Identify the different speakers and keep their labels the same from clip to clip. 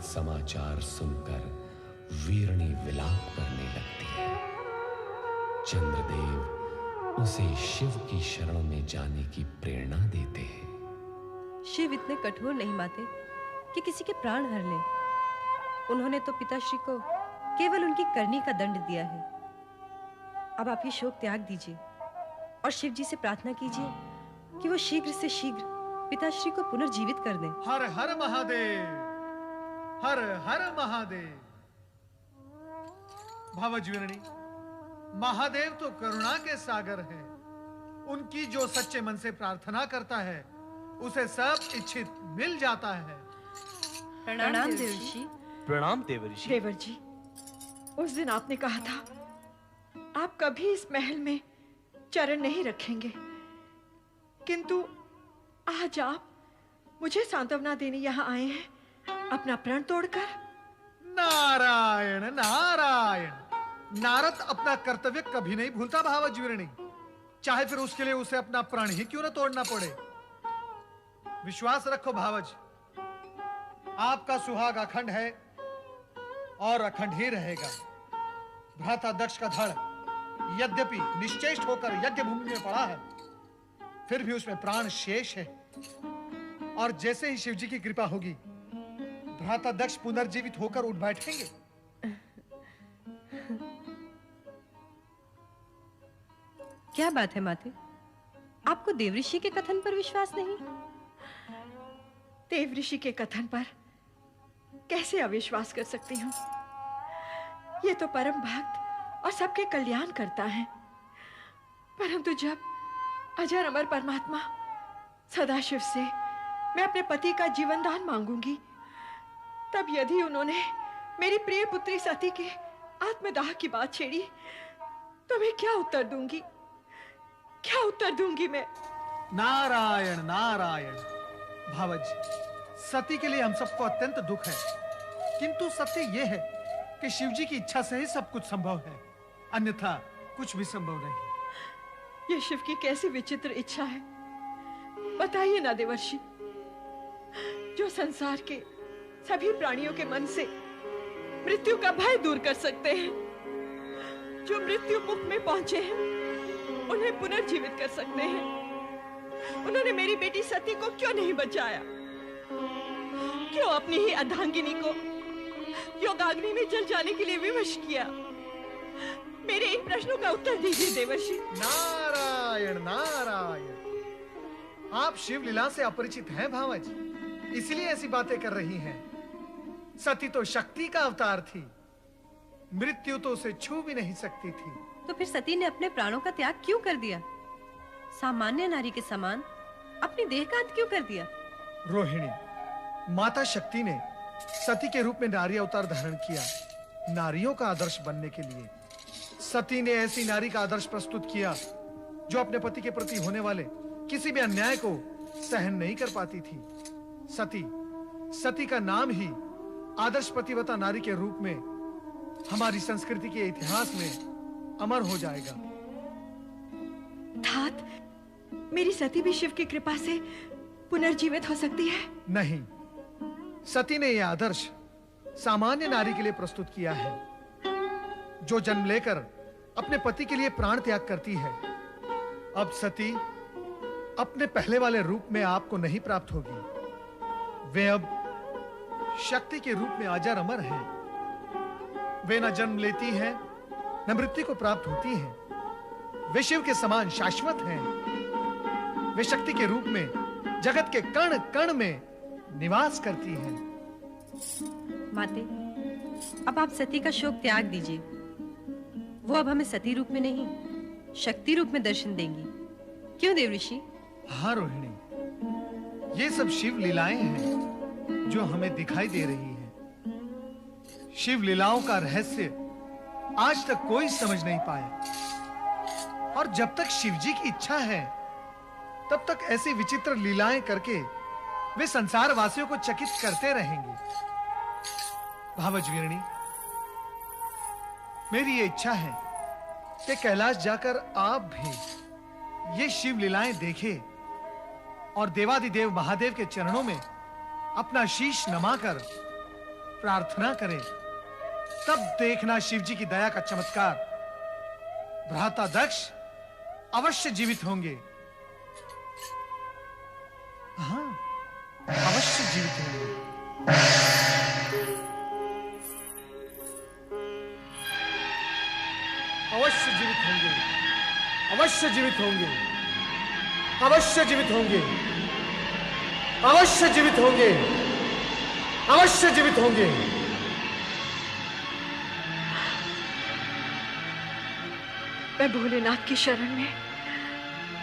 Speaker 1: समाचार सुनकर वीरणी विलाप करने लगती है। चंद्रदेव उसे शिव की शरण में जाने की प्रेरणा देते हैं।
Speaker 2: शिव इतने कठोर नहीं माते कि किसी के प्राण हर लें। उन्होंने तो पिताश्री को केवल उनकी करनी का दंड दिया है। अब आप ये शोक त्याग दीजिए और शिव जी से प्रार्थना कीजिए कि वो शीघ्र से शीघ्र पिताश्री को पुनर्जीवित कर दें।
Speaker 3: हर हर महादेव, हर हर महादेव। भावज वीरणी, महादेव तो करुणा के सागर हैं। उनकी जो सच्चे मन से प्रार्थना करता है उसे सब इच्छित मिल जाता है।
Speaker 2: प्रणाम देवर्षि।
Speaker 4: प्रणाम देवर्षि।
Speaker 5: देवर जी, उस दिन आपने कहा था आप कभी इस महल में चरण नहीं रखेंगे, किंतु आज आप मुझे सांत्वना देने यहाँ आए हैं अपना प्रण तोड़कर।
Speaker 3: नारायण नारायण। नारद अपना कर्तव्य कभी नहीं भूलता भावज वीरणी, चाहे फिर उसके लिए उसे अपना प्राण ही क्यों न तोड़ना पड़े। विश्वास रखो भावज, आपका सुहाग अखंड है और अखंड ही रहेगा। भ्राता दक्ष का धड़ यद्यपि निश्चेष्ट होकर यज्ञ भूमि में पड़ा है, फिर भी उसमें प्राण शेष है। और जैसे ही शिवजी की कृपा होगी, भ्राता दक्ष पुनर्जीवित होकर उठ बैठेंगे।
Speaker 2: क्या बात है माते, आपको देवऋषि के कथन पर विश्वास नहीं?
Speaker 5: देवऋषि के कथन पर कैसे अविश्वास कर सकती हूँ? ये तो परम भक्त और सबके कल्याण करता है। परंतु जब अजर अमर परमात्मा सदाशिव से मैं अपने पति का जीवन दान मांगूंगी, तब यदि उन्होंने मेरी प्रिय पुत्री सती के आत्मदाह की बात छेड़ी, तो मैं क्या उत्तर दूंगी? क्या उत्तर दूंगी मैं?
Speaker 3: नारायण नारायण। भावज, सती के लिए हम सबको अत्यंत दुख है, किंतु सत्य यह है कि शिवजी की इच्छा से ही सब कुछ संभव है, अन्यथा कुछ भी संभव नहीं।
Speaker 5: यह शिव की कैसी विचित्र इच्छा है, बताइए ना देवर्षि। जो संसार के सभी प्राणियों के मन से मृत्यु का भय दूर कर सकते हैं, जो मृत्यु मुख में पहुंचे हैं उन्हें पुनर्जीवित कर सकते हैं, उन्होंने मेरी बेटी सती को क्यों नहीं बचाया? क्यों अपनी ही अर्धांगिनी को योगाग्नि में जल जाने के लिए विवश किया? मेरे इन प्रश्नों का उत्तर दीजिए देवर्षि।
Speaker 3: नारायण नारायण। आप शिव लीला से अपरिचित हैं भावज, इसलिए ऐसी बातें कर रही हैं। सती तो शक्ति का अवतार थी, मृत्यु तो उसे छू भी नहीं सकती थी।
Speaker 2: तो फिर सती ने अपने प्राणों का त्याग क्यों कर दिया? सामान्य नारी के समान अपनी देह का अंत क्यों कर दिया?
Speaker 3: रोहिणी, माता शक्ति ने सती के रूप में नारी अवतार धारण किया, नारियों का आदर्श बनने के लिए। सती ने ऐसी नारी का आदर्श प्रस्तुत किया जो अपने पति के प्रति होने वाले किसी भी अन्याय को सहन नहीं कर पाती थी। सती का नाम ही आदर्श पतिव्रता नारी के रूप में हमारी संस्कृति के इतिहास में अमर हो जाएगा।
Speaker 5: तात, मेरी सती भी शिव की कृपा से पुनर्जीवित हो सकती है?
Speaker 3: नहीं, सती ने यह आदर्श सामान्य नारी के लिए प्रस्तुत किया है, जो जन्म लेकर अपने पति के लिए प्राण त्याग करती है। अब सती अपने पहले वाले रूप में आपको नहीं प्राप्त होगी। वे अब शक्ति के रूप में अजर अमर हैं। वे न जन्म लेती हैं, न मृत्यु को प्राप्त होती हैं। वे शिव के समान शाश्वत हैं। वे शक्ति के रूप में जगत के कण कण में निवास करती हैं।
Speaker 2: माते, अब आप सती का शोक त्याग दीजिए। वो अब हमें सती रूप में नहीं, शक्ति रूप में दर्शन देंगी। क्यों देवऋषि?
Speaker 3: हाँ रोहिणी, ये सब शिव लीलाएं हैं जो हमें दिखाई दे रही हैं। शिव लीलाओं का रहस्य आज तक कोई समझ नहीं पाया, और जब तक शिवजी की इच्छा है तब तक ऐसी विचित्र लीलाएं करके वे संसार वासियों को चकित करते रहेंगे। भावज वीरणी, मेरी ये इच्छा है कि कैलाश जाकर आप भी ये शिव लीलाएं देखें और देवादिदेव महादेव के चरणों में अपना शीश नमाकर प्रार्थना करें, तब देखना शिव जी की दया का चमत्कार। भ्राता दक्ष अवश्य जीवित होंगे। हाँ, अवश्य जीवित होंगे। अवश्य जीवित होंगे। अवश्य जीवित होंगे। अवश्य जीवित होंगे। अवश्य जीवित होंगे। अवश्य जीवित होंगे।
Speaker 5: मैं भोलेनाथ की शरण में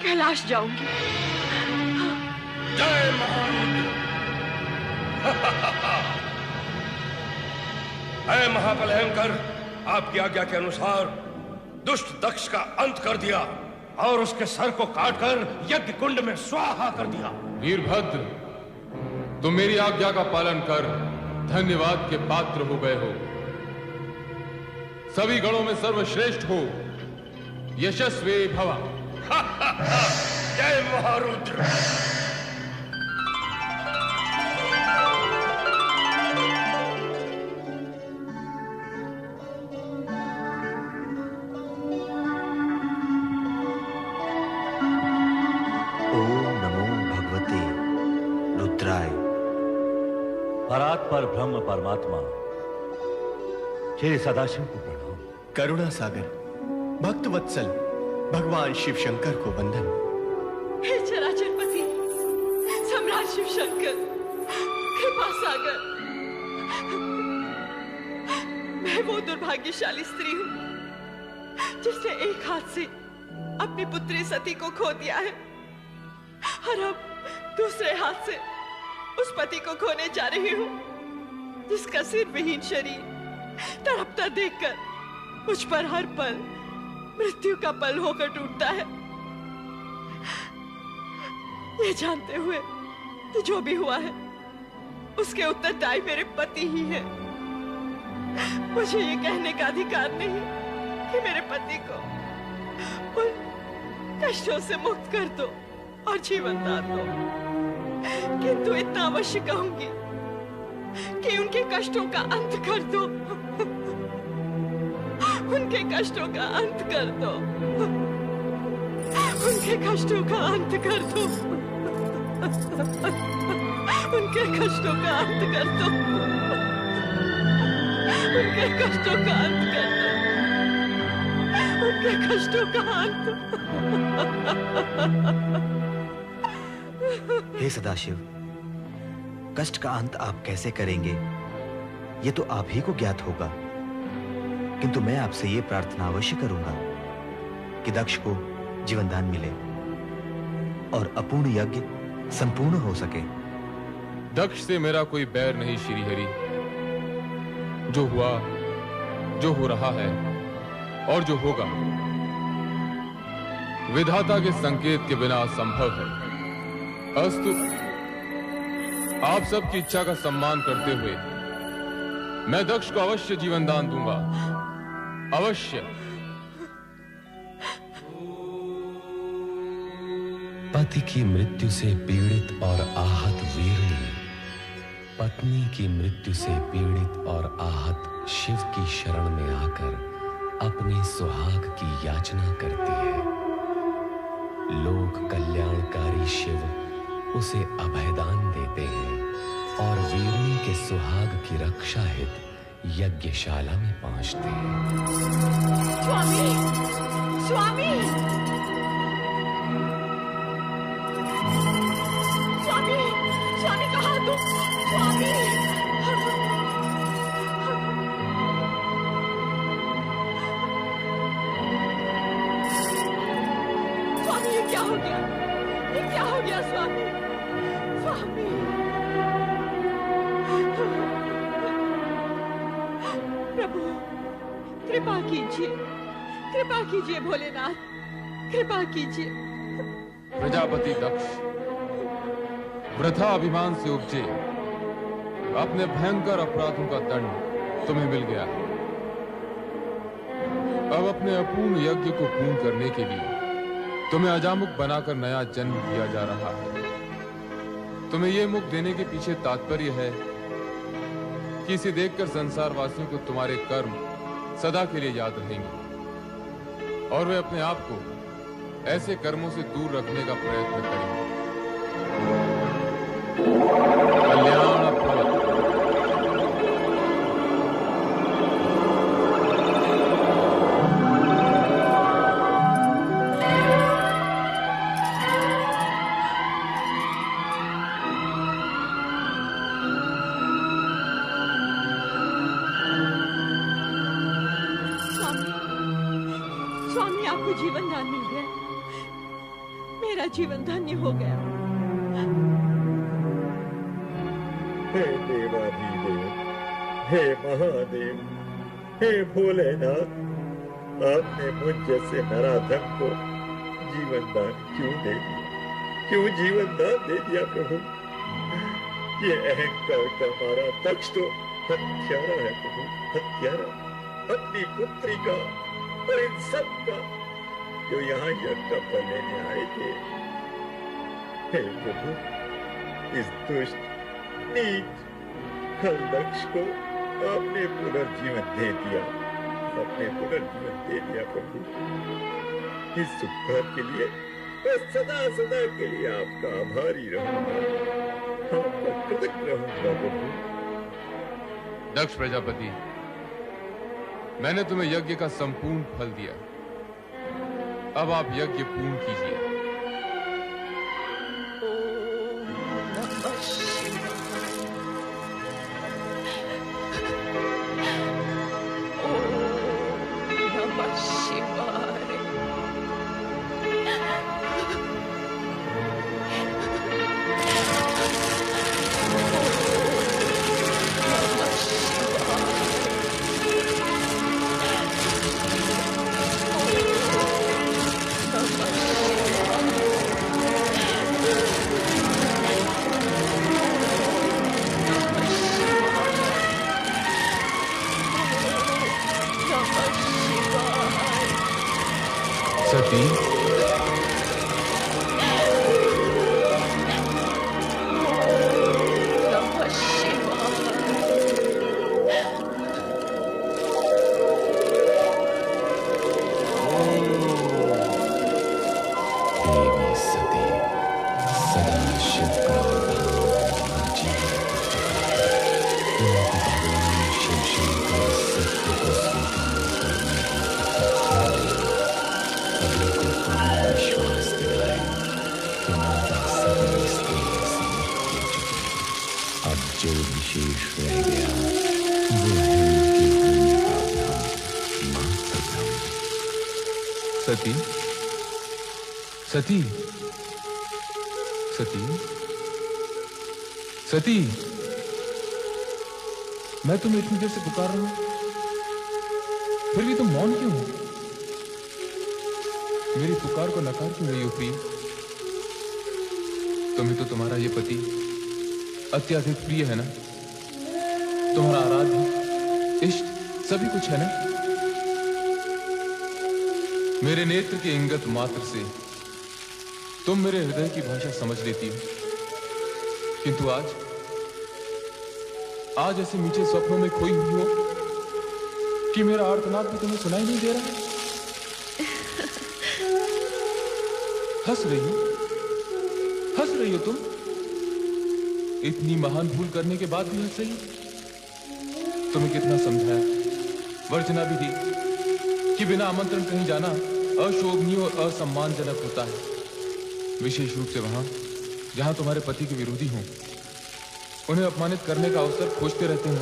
Speaker 5: कैलाश जाऊंगी।
Speaker 4: जय महारुद्र। है महाबलयंकर, आपकी आज्ञा के अनुसार दुष्ट दक्ष का अंत कर दिया और उसके सर को काटकर यज्ञ कुंड में स्वाहा कर दिया।
Speaker 6: वीरभद्र, तुम मेरी आज्ञा का पालन कर धन्यवाद के पात्र हो गए हो। सभी गणों में सर्वश्रेष्ठ हो, यशस्वी भवा।
Speaker 4: जय महारुद्र।
Speaker 7: परात्पर ब्रह्म परमात्मा श्री सदाशिव को प्रणाम।
Speaker 8: करुणा सागर भक्त वत्सल भगवान शिव शंकर को वंदन।
Speaker 5: हे चराचरपति सम्राट शिव शंकर, कृपा सागर, मैं वो दुर्भाग्यशाली स्त्री हूं जिसने एक हाथ से अपनी पुत्री सती को खो दिया है और अब दूसरे हाथ से उस पति को खोने जा रही हूं जिसका सिर विहीन शरीर तड़पता देखकर मुझ पर हर पल मृत्यु का पल होकर टूटता है। ये जानते हुए कि जो भी हुआ है उसके उत्तरदायी मेरे पति ही है, मुझे ये कहने का अधिकार नहीं कि मेरे पति को उन कष्टों से मुक्त कर दो और जीवन दान दो, किंतु इतना अवश्य कहूंगी कि उनके कष्टों का अंत कर दो। उनके कष्टों का अंत कर दो। उनके कष्टों का अंत कर दो। उनके कष्टों का अंत कर दो। उनके कष्टों का अंत कर दो। उनके कष्टों का अंत।
Speaker 7: हे सदाशिव, कष्ट का अंत आप कैसे करेंगे ये तो आप ही को ज्ञात होगा, किंतु मैं आपसे ये प्रार्थना अवश्य करूंगा कि दक्ष को जीवन दान मिले और अपूर्ण यज्ञ संपूर्ण हो सके।
Speaker 6: दक्ष से मेरा कोई बैर नहीं श्री हरि। जो हुआ, जो हो रहा है और जो होगा विधाता के संकेत के बिना असंभव है। अस्तु, आप सबकी इच्छा का सम्मान करते हुए मैं दक्ष को अवश्य जीवन दान दूंगा, अवश्य।
Speaker 1: पति की मृत्यु से पीड़ित और आहत वीरनी पत्नी की मृत्यु से पीड़ित और आहत शिव की शरण में आकर अपने सुहाग की याचना करती है। लोक कल्याणकारी शिव उसे अभयदान देते हैं और वीरनी के सुहाग की रक्षा हेतु यज्ञशाला में पहुंचते हैं।
Speaker 5: स्वामी, स्वामी, स्वामी, स्वामी कहाँ तुम? स्वामी, स्वामी ये क्या हो गया? ये क्या हो गया स्वामी? स्वामी, प्रभु कृपा कीजिए, कृपा कीजिए भोलेनाथ, कृपा कीजिए।
Speaker 6: प्रजापति दक्ष वृथा अभिमान से उपजे अपने भयंकर अपराधों का दंड तुम्हें मिल गया है। अब अपने अपूर्ण यज्ञ को पूर्ण करने के लिए तुम्हें अजामुख बनाकर नया जन्म दिया जा रहा है। तुम्हें यह मुख देने के पीछे तात्पर्य है कि इसे देखकर संसार वासियों को तुम्हारे कर्म सदा के लिए याद रहेंगे और वे अपने आप को ऐसे कर्मों से दूर रखने का प्रयत्न करेंगे। कल्याण भवतु।
Speaker 5: स्वामी, आपको जीवन दान मिल गया। मेरा जीवन धन्य हो गया।
Speaker 9: हे देवाधिदेव, हे महादेव, हे भोलेनाथ, आपने मुझ जैसे नराधम को जीवन दान क्यों दे दिया? क्यों जीवन दान दे दिया प्रभु? ये अहंकार का मारा दक्ष तो हत्यारा है प्रभु, हत्यारा। अपनी पुत्री का और इन सब का जो यहाँ यज्ञ का फल लेने आए थे। हे प्रभु, इस दुष्ट नीच खल दक्ष को आपने पुनर्जीवन दे दिया, आपने पुनर्जीवन दे दिया प्रभु। इस उपकार के लिए मैं सदा सदा के लिए आपका आभारी रहूंगा, आपका कृतज्ञ रहूंगा प्रभु।
Speaker 6: दक्ष प्रजापति, मैंने तुम्हें यज्ञ का संपूर्ण फल दिया। अब आप यज्ञ पूर्ण कीजिए। सती,
Speaker 1: देवी सती सदा शिव का और जीवन भगवान शिव शंकर सत्य को स्वीकार करने सभी को पूर्ण विश्वास दिलाए कि माता सती स्त्री से मुक्त हो चुकी। अब जो विशेष रह गया वो है उनके होने का भ्रम, मात्र भ्रम।
Speaker 6: सती, सती, सती, सती, मैं तुम्हें इतनी देर से पुकार रहा हूं, फिर भी तुम मौन क्यों हो? मेरी पुकार को नकार क्यों रही हो प्रिय? तुम्हें तो तुम्हारा ये पति अत्यधिक प्रिय है ना? तुम्हारा आराध्य इष्ट सभी कुछ है ना? मेरे नेत्र के इंगत मात्र से तुम मेरे हृदय की भाषा समझ लेती हो, किंतु आज ऐसे मीठे स्वप्नों में खोई हुई हो कि मेरा आर्तनाद भी तुम्हें सुनाई नहीं दे रहा। हंस रही हो तुम? इतनी महान भूल करने के बाद भी हंस रही हो? तुम्हें कितना समझाया, वर्जना भी दी कि बिना आमंत्रण कहीं जाना अशोभनीय और असम्मानजनक होता है, विशेष रूप से वहां जहां तुम्हारे पति के विरोधी हों, उन्हें अपमानित करने का अवसर खोजते रहते हो।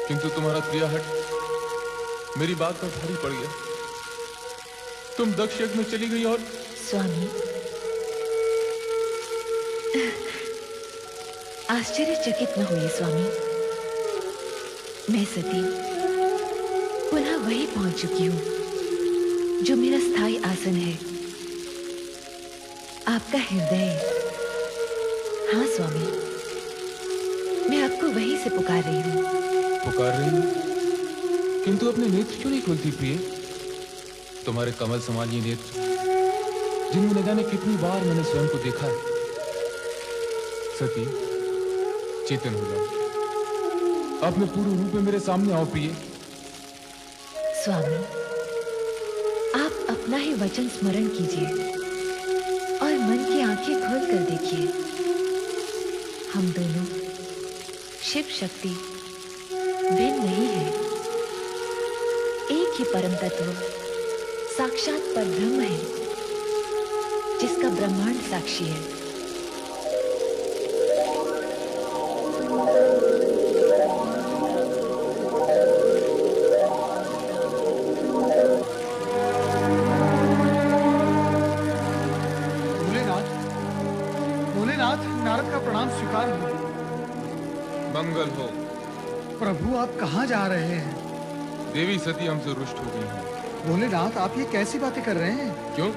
Speaker 6: किंतु तुम्हारा क्रियाहट मेरी बात पर भारी पड़ गया। तुम दक्ष यज्ञ में चली गई और
Speaker 10: स्वामी, आश्चर्यचकित न हुए स्वामी। मैं सती पुनः वही पहुंच चुकी हूं जो मेरा स्थायी आसन है, आपका हृदय। हाँ स्वामी, मैं आपको वहीं से पुकार रही हूं।
Speaker 6: पुकार रही हूं, किंतु अपने नेत्र क्यों नहीं खोलती प्रिय? तुम्हारे कमल समान ये नेत्र जिनमें न जाने कितनी बार मैंने स्वयं को देखा है। सती, चेतन हो जाओ, अपने पूर्ण रूप में मेरे सामने आओ प्रिय।
Speaker 10: स्वामी, आप अपना ही वचन स्मरण कीजिए और मन की आंखें खोल कर देखिए। हम दोनों शिव शक्ति भिन्न नहीं है, एक ही परम तत्व साक्षात परब्रह्म है, जिसका ब्रह्मांड साक्षी है।
Speaker 3: नारद का प्रणाम स्वीकार हो।
Speaker 6: मंगल हो।
Speaker 3: प्रभु, आप कहाँ जा रहे हैं?
Speaker 6: देवी सती हमसे रुष्ट हो गई है।
Speaker 3: भोलेनाथ, आप ये कैसी बातें कर रहे हैं?
Speaker 6: क्यों?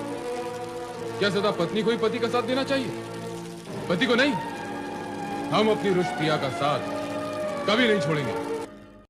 Speaker 6: क्या सदा पत्नी को ही पति का साथ देना चाहिए, पति को नहीं? हम अपनी रुष्ट प्रिया का साथ कभी नहीं छोड़ेंगे।